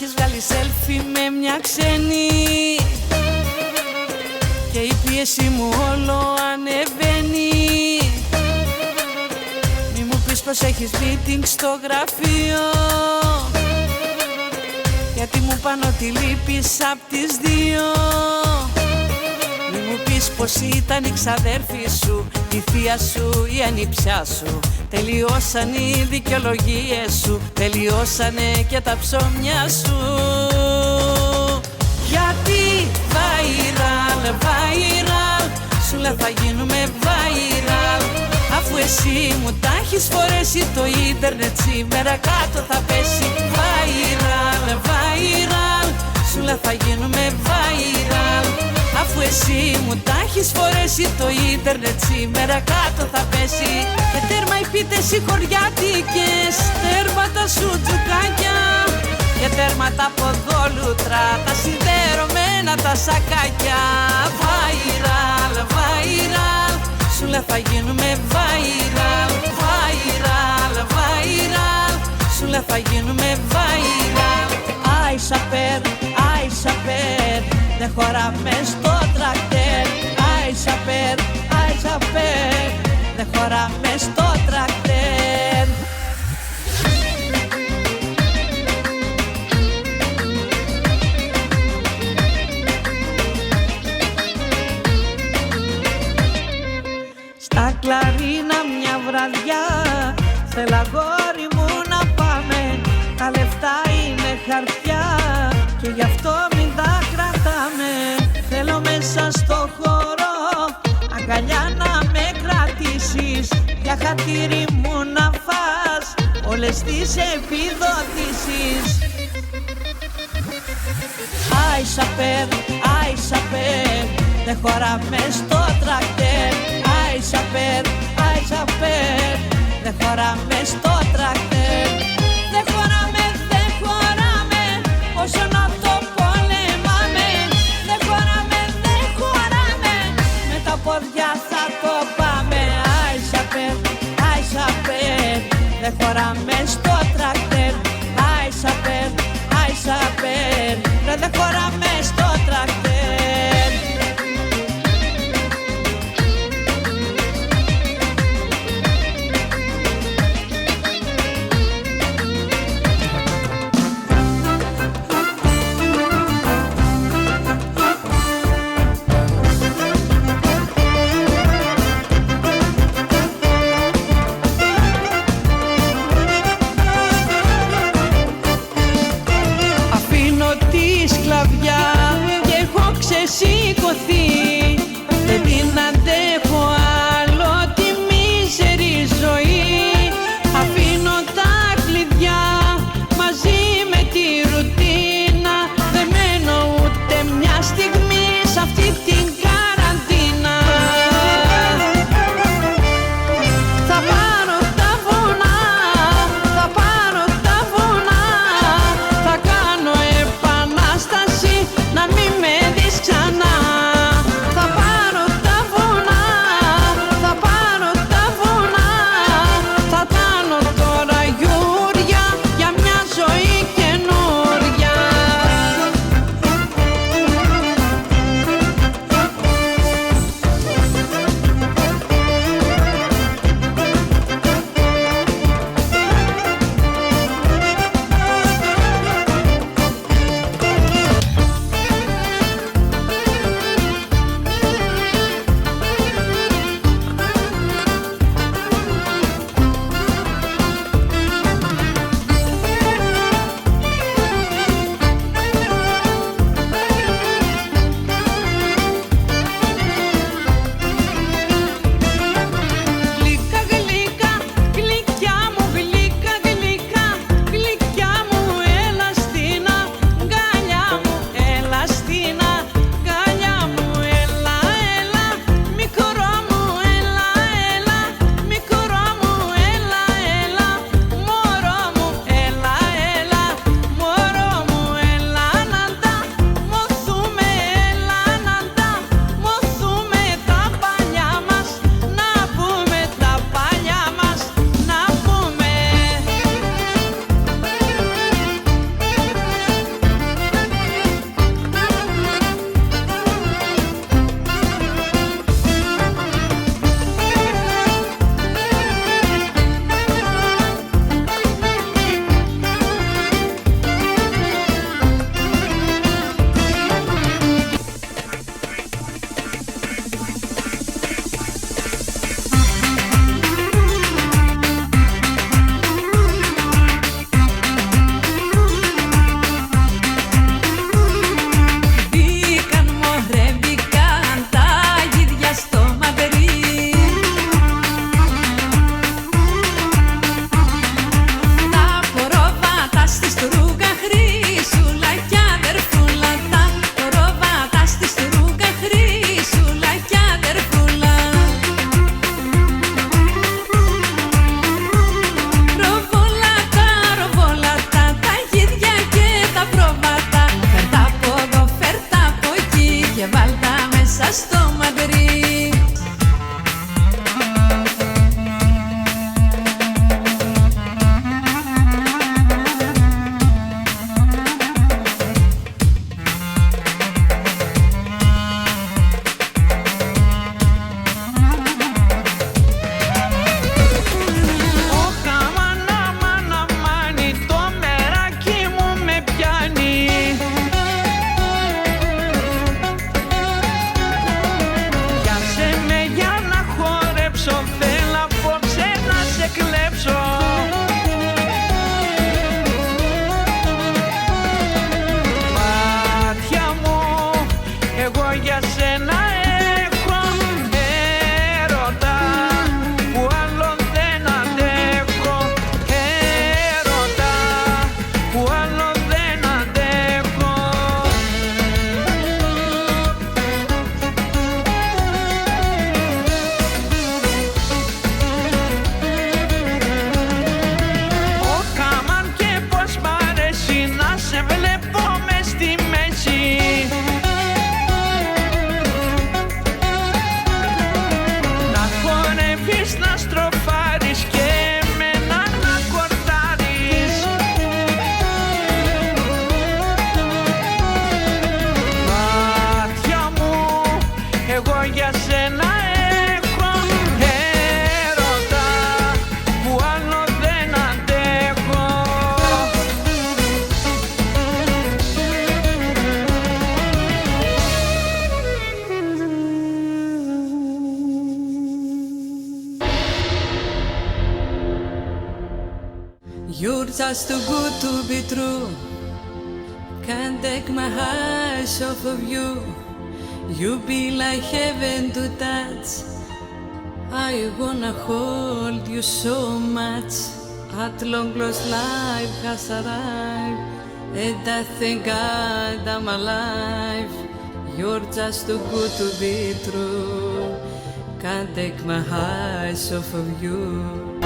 έχεις βγάλει selfie με μια ξένη και η πίεση μου όλο ανεβαίνει. Μη μου πεις πως έχεις meeting στο γραφείο, γιατί μου πάνε ότι λείπεις απ' τις δύο. Μη μου πεις πως ήταν η ξαδέρφη σου, η θεία σου, η ανιψιά σου. Τελειώσαν οι δικαιολογίες σου, τελειώσανε και τα ψωμιά σου. Γιατί viral, viral, σου λέω θα γίνουμε viral. Αφού εσύ μου τα έχεις φορέσει, το ίντερνετ σήμερα κάτω θα πέσει. Viral, viral, σου λέω θα γίνουμε viral. Αφού εσύ μου τα έχεις φορέσει, το ίντερνετ σήμερα κάτω θα πέσει. Και τέρμα οι πίτες οι χωριάτικες, τέρμα τα σουτζουκάκια και τέρμα τα ποδόλουτρα, τα σιδερωμένα τα σακάκια. Viral, viral, σου λέω θα γίνουμε viral. Viral, viral, σου λέω θα γίνουμε viral. Άισα περ, άισα περ, δεν χωράμε στο τρακτέρ. Άισα περ, άισα περ, δεν χωράμε στο τρακτέρ. Στα Κλαρίνα μια βραδιά, θέλω αγόρι μου να πάμε. Τα λεφτά είναι χαρτιά και γι' αυτό μην τα κρατάμε. Θέλω μέσα στο χώρο αγκαλιά να με κρατήσεις, για χατήρι μου να φας όλες τις επιδοτήσεις. Άισα περ, άισα περ, δεν χωράμε στο τρακτέρ. Άισα περ, άισα περ, δεν χωράμε στο τρακτέρ. Δεν χωράμε, δεν χωράμε, όσο να το πολεμάμε. Δεν χωράμε, δεν χωράμε, με τα πόδια θα το πάμε. Άισα περ, άισα περ, δεν χωράμε στο τρακτέρ. Άισα περ, άισα περ, δεν χωράμε στο τρακτέρ. You're just too good to be true. Can't take my eyes off of you. You be like heaven to touch. I wanna hold you so much. At long last life has arrived, and I thank God I'm alive. You're just too good to be true. Can't take my eyes off of you.